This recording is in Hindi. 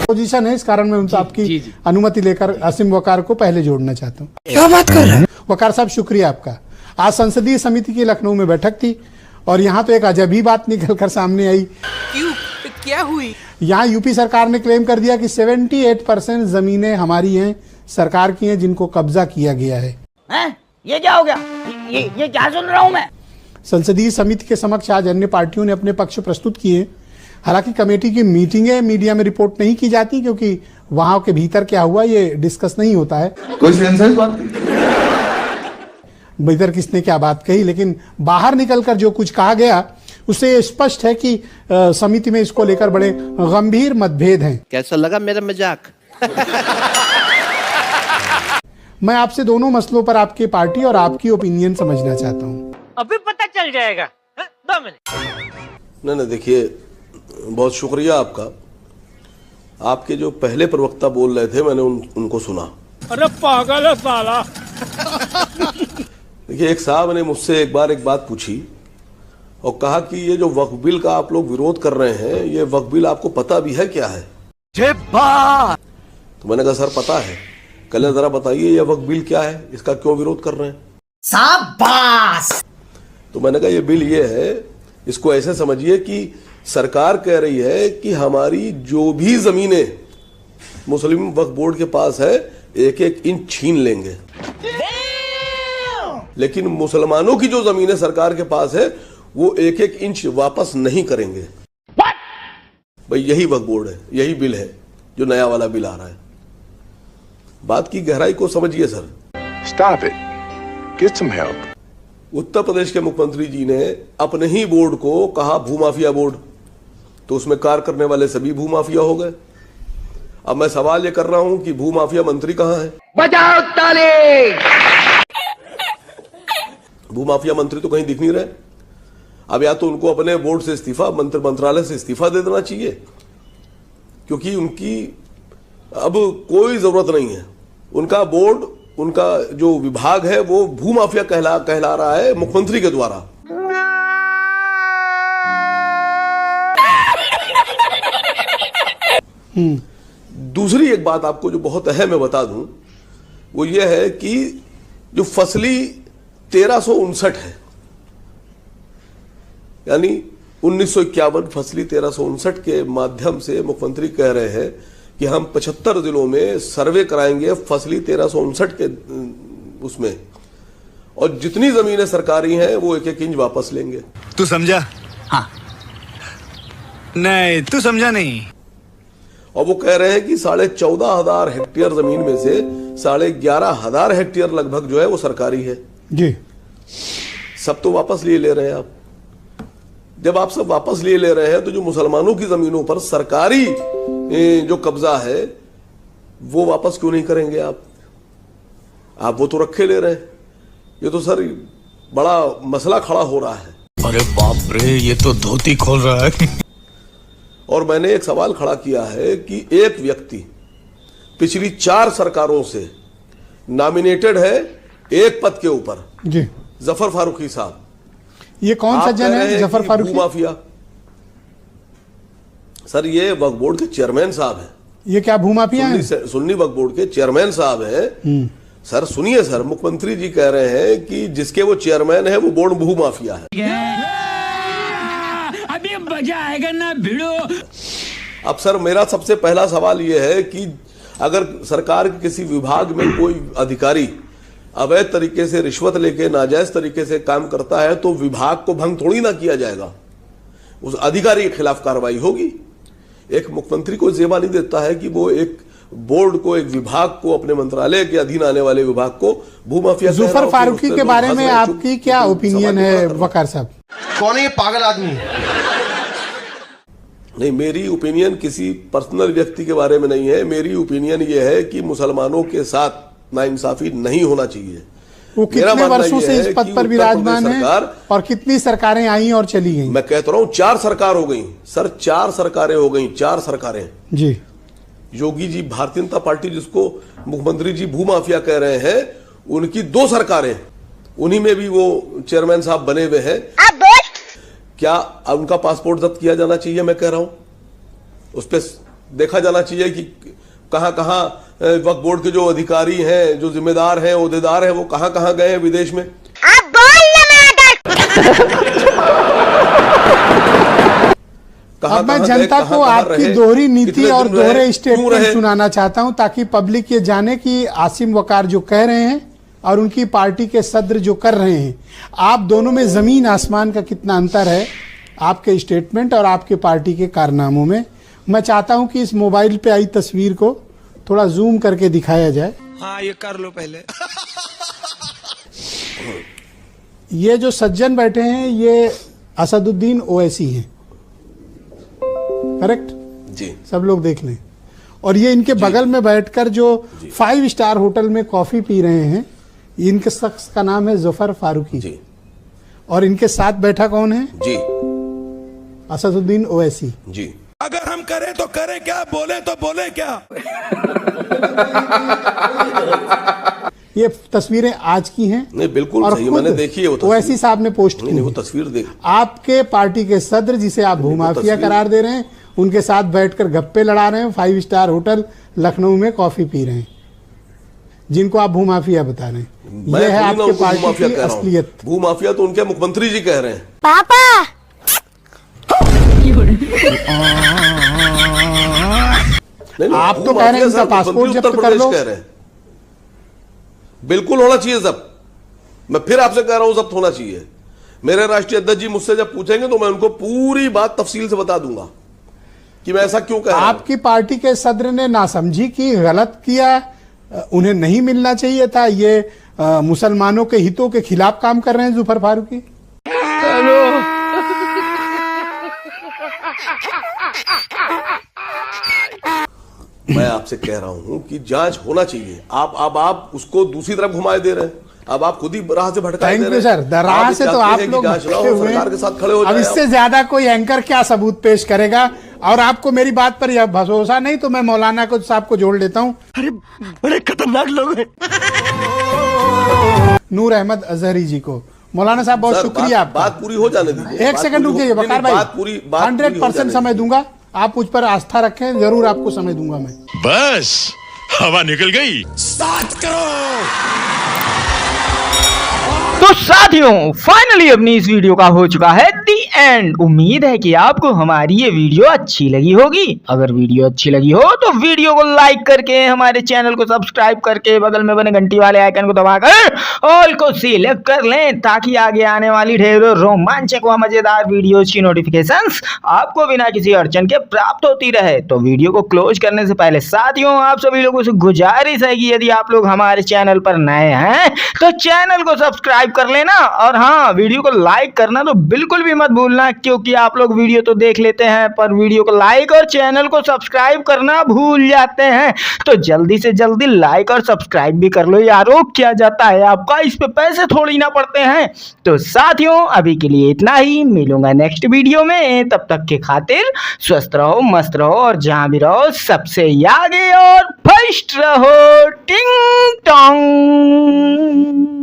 पोजीशन है, इस कारण मैं उनसे आपकी अनुमति लेकर असीम वकार को पहले जोड़ना चाहता हूँ। क्या बात कर रहे हैं वकार साहब, शुक्रिया आपका। आज संसदीय समिति की लखनऊ में बैठक थी और यहाँ तो एक अजब ही बात निकल कर सामने आई। क्यों, क्या हुई? यहाँ यूपी सरकार ने क्लेम कर दिया कि 78% जमीनें हमारी हैं, सरकार की हैं, जिनको कब्जा किया गया है। ये क्या हो गया? ये क्या सुन रहा हूँ मैं? संसदीय समिति के समक्ष आज अन्य पार्टियों ने अपने पक्ष प्रस्तुत किए। हालांकि कमेटी की मीटिंगें मीडिया में रिपोर्ट नहीं की जाती, क्योंकि वहां के भीतर क्या हुआ ये डिस्कस नहीं होता है। कोई सेंसर बात भीतर किसने क्या बात कही, लेकिन बाहर निकलकर जो कुछ कहा गया उससे स्पष्ट है कि समिति में इसको लेकर बड़े गंभीर मतभेद हैं। कैसा लगा मेरा मजाक? मैं आपसे दोनों मसलों पर आपकी पार्टी और आपकी ओपिनियन समझना चाहता हूँ। अभी पता चल जाएगा। 2 मिनट। नहीं, देखिए, बहुत शुक्रिया आपका। आपके जो पहले प्रवक्ता बोल रहे थे, मैंने उनको सुना। अरे पागल है साला। देखिए, एक साहब ने मुझसे एक बात पूछी और कहा कि ये जो वक्फ बिल का आप लोग विरोध कर रहे हैं, ये वक्फ बिल आपको पता भी है क्या है? तो मैंने कहा, सर पता है। कल जरा बताइए ये वक्फ बिल क्या है, इसका क्यों विरोध कर रहे हैं? शाबाश। तो मैंने कहा, ये बिल ये है, इसको ऐसे समझिए कि सरकार कह रही है कि हमारी जो भी जमीनें मुस्लिम वक्फ बोर्ड के पास है, 1-1 इंच छीन लेंगे, लेकिन मुसलमानों की जो जमीनें सरकार के पास है वो 1-1 इंच वापस नहीं करेंगे। भाई यही वक्फ बोर्ड है, यही बिल है जो नया वाला बिल आ रहा है। बात की गहराई को समझिए sir. Stop it. Get some help. Uttar Pradesh के मुख्यमंत्री जी ने अपने ही बोर्ड को कहा भूमाफिया बोर्ड, तो उसमें कार्य करने वाले सभी भूमाफिया हो गए। अब मैं सवाल ये कर रहा हूं कि भूमाफिया मंत्री कहां है? बजाओ ताली। भूमाफिया मंत्री तो कहीं दिख नहीं रहे। अब या तो उनको अपने बोर्ड से इस्तीफा, मंत्रालय से इस्तीफा दे देना चाहिए, क्योंकि उनकी अब कोई जरूरत नहीं है। उनका बोर्ड, उनका जो विभाग है वो भूमाफिया कहला रहा है मुख्यमंत्री के द्वारा। दूसरी एक बात आपको जो बहुत अहम है बता दूं, वो ये है कि जो फसली 1359 है, यानी 1951 फसली 1359 के माध्यम से मुख्यमंत्री कह रहे हैं कि हम 75 जिलों में सर्वे कराएंगे फसली 1359 के उसमें, और जितनी जमीनें सरकारी हैं वो 1-1 इंच वापस लेंगे। तू समझा? हाँ। नहीं, तू समझा नहीं। और वो कह रहे हैं कि 14,500 हेक्टेयर जमीन में से 11,500 हेक्टेयर लगभग जो है वो सरकारी है जी। सब तो वापस ले रहे हैं आप। जब आप सब वापस ले रहे हैं तो जो मुसलमानों की जमीनों पर सरकारी जो कब्जा है वो वापस क्यों नहीं करेंगे आप? वो तो रखे ले रहे हैं। ये तो सर बड़ा मसला खड़ा हो रहा है। अरे बाप रे, ये तो धोती खोल रहा है। और मैंने एक सवाल खड़ा किया है कि एक व्यक्ति पिछली 4 सरकारों से नॉमिनेटेड है एक पद के ऊपर जी, जफर फारूकी साहब। ये कौन सज्जन है जफर फारूकी? भूमाफिया। सर ये वक्फ बोर्ड के चेयरमैन साहब हैं। ये क्या भूमाफिया हैं? सुन्नी वक्फ बोर्ड के चेयरमैन साहब हैं। सर सुनिए सर, मुख्यमंत्री जी कह रहे हैं कि जिसके वो चेयरमैन है वो बोर्ड भूमाफिया है। अभी मजा आएगा ना भिड़ो। अब सर मेरा सबसे पहला सवाल ये है कि अगर सरकार के किसी विभाग में कोई अधिकारी अवैध तरीके से रिश्वत लेके नाजायज तरीके से काम करता है तो विभाग को भंग थोड़ी ना किया जाएगा, उस अधिकारी के खिलाफ कार्रवाई होगी। एक मुख्यमंत्री को जेबा नहीं देता है कि वो एक बोर्ड को, एक विभाग को, अपने मंत्रालय के अधीन आने वाले विभाग को भूमाफिया। जुफर फारूकी के बारे में आपकी क्या ओपिनियन है वकार साहब? कौन है ये पागल आदमी? नहीं, मेरी ओपिनियन किसी पर्सनल व्यक्ति के बारे में नहीं है। मेरी ओपिनियन ये है कि मुसलमानों के साथ नाइंसाफी नहीं होना चाहिए। वो कितने वर्षों से इस पद पर विराजमान है और कितनी सरकारें आई और चली गई? मैं कहता रहा हूं 4 सरकार हो गई सर, 4 सरकारें हो गई, 4 सरकारें जी। योगी जी, भारतीय जनता पार्टी जिसको मुख्यमंत्री जी भूमाफिया कह रहे हैं, उनकी 2 सरकारें, उन्हीं में भी वो चेयरमैन साहब बने हुए हैं। क्या उनका पासपोर्ट जब्त किया जाना चाहिए? मैं कह रहा हूं उस पर देखा जाना चाहिए कि कहां कहां वक्फ बोर्ड के जो अधिकारी हैं, जो जिम्मेदार हैं, ओहदेदार हैं, वो कहां कहां गए हैं विदेश में। अब मैं जनता को आपकी दोहरी नीति और दोहरे स्टेटमेंट सुनाना चाहता हूं, ताकि पब्लिक ये जाने कि आसिम वकार जो कह रहे हैं और उनकी पार्टी के सदर जो कर रहे हैं, आप दोनों में जमीन आसमान का कितना अंतर है, आपके स्टेटमेंट और आपके पार्टी के कारनामों में। मैं चाहता हूं कि इस मोबाइल पे आई तस्वीर को थोड़ा जूम करके दिखाया जाए। हाँ ये कर लो पहले। ये जो सज्जन बैठे हैं ये असदुद्दीन ओवैसी हैं, करेक्ट जी, सब लोग देख लें। और ये इनके बगल में बैठकर जो 5 स्टार होटल में कॉफी पी रहे हैं, इनके शख्स का नाम है जफर फारूकी जी। और इनके साथ बैठा कौन है? जी, असदुद्दीन ओवैसी जी। अगर हम करें तो करें क्या, बोले तो बोले क्या। ये तस्वीरें आज की हैं। नहीं बिल्कुल और सही, मैंने देखी है वो तस्वीर। ओवैसी साहब ने पोस्ट की नहीं, वो है। तस्वीर देख। आपके पार्टी के सदर जिसे आप भूमाफिया तस्वीर- करार दे रहे हैं, उनके साथ बैठकर गप्पे लड़ा रहे हैं, 5 स्टार होटल लखनऊ में कॉफी पी रहे हैं, जिनको आप भूमाफिया बता रहे हैं। मैं यह है थोड़ी ना आपके उनको पार्टी भूमाफिया की कह रहा हूं। असलियत। भूमाफिया तो उनके मुख्यमंत्री जी कह रहे हैं। नहीं, आप तो कह रहे हैं इनका पासपोर्ट जब्त उत्तर कर प्रदेश लो। कह रहे हैं। बिल्कुल होना चाहिए जब्त। मैं फिर आपसे कह रहा हूं जब्त होना चाहिए। मेरे राष्ट्रीय अध्यक्ष जी मुझसे जब पूछेंगे तो मैं उनको पूरी बात तफसील से बता दूंगा कि मैं ऐसा क्यों कह रहा हूं। आपकी पार्टी के सदर ने नासमझी की, गलत किया, उन्हें नहीं मिलना चाहिए था, ये मुसलमानों के हितों के खिलाफ काम कर रहे हैं जुफर फारूकी। मैं आपसे कह रहा हूं कि जांच होना चाहिए। आप उसको दूसरी तरफ घुमाए दे रहे हैं। अब आप खुद ही राह से भटकाए थैंक दे रहे यू हैं। सर। राह से तो आप लोग जांच ना भटके हो, हुए सरकार के साथ खड़े हो हैं। अब जाएं इससे आप। ज्यादा कोई एंकर क्या सबूत पेश करेगा? और आपको मेरी बात पर यह भरोसा नहीं तो मैं मौलाना को साहब को जोड़ लेता हूं। अरे बड़े खतरनाक लोग हैं। नूर अहमद अजहरी जी को। मौलाना साहब बहुत सर, शुक्रिया आपका। बात पूरी हो जाने दीजिए। एक बात सेकंड पूरी रुकिए हो- वकार नहीं, भाई, बात पूरी हो 100% जाने समय दीजिए। दूंगा। आप मुझ पर आस्था रखें, जरूर आपको समय दूंगा मैं। बस हवा निकल गई। स्टार्ट करो। तो साथियों फाइनली अपनी इस वीडियो का हो चुका है दी एंड। उम्मीद है कि आपको हमारी ये वीडियो अच्छी लगी होगी। अगर वीडियो अच्छी लगी हो तो वीडियो को लाइक करके, हमारे चैनल को सब्सक्राइब करके, बगल में बने घंटी वाले आइकन को दबाकर ऑल को सिलेक्ट कर लें, ताकि आगे आने वाली ढेरों रोमांचक व मजेदार वीडियोज की नोटिफिकेशंस आपको बिना किसी अड़चन के प्राप्त होती रहे। तो वीडियो को क्लोज करने से पहले साथियों आप सभी लोगों से गुजारिश है कि यदि आप लोग हमारे चैनल पर नए हैं तो चैनल को सब्सक्राइब कर लेना, और हाँ वीडियो को लाइक करना तो बिल्कुल भी मत भूलना, क्योंकि आप लोग वीडियो तो देख लेते हैं पर वीडियो को लाइक और चैनल को सब्सक्राइब करना भूल जाते हैं। तो जल्दी से जल्दी लाइक और सब्सक्राइब भी कर लो यारो, क्या जाता है आपका, इस पे पैसे थोड़ी ना पड़ते हैं। तो साथियों अभी के लिए इतना ही, मिलूंगा नेक्स्ट वीडियो में। तब तक के खातिर स्वस्थ रहो, मस्त रहो और जहां भी रहो सबसे आगे और फर्स्ट रहो। टिंग टोंग।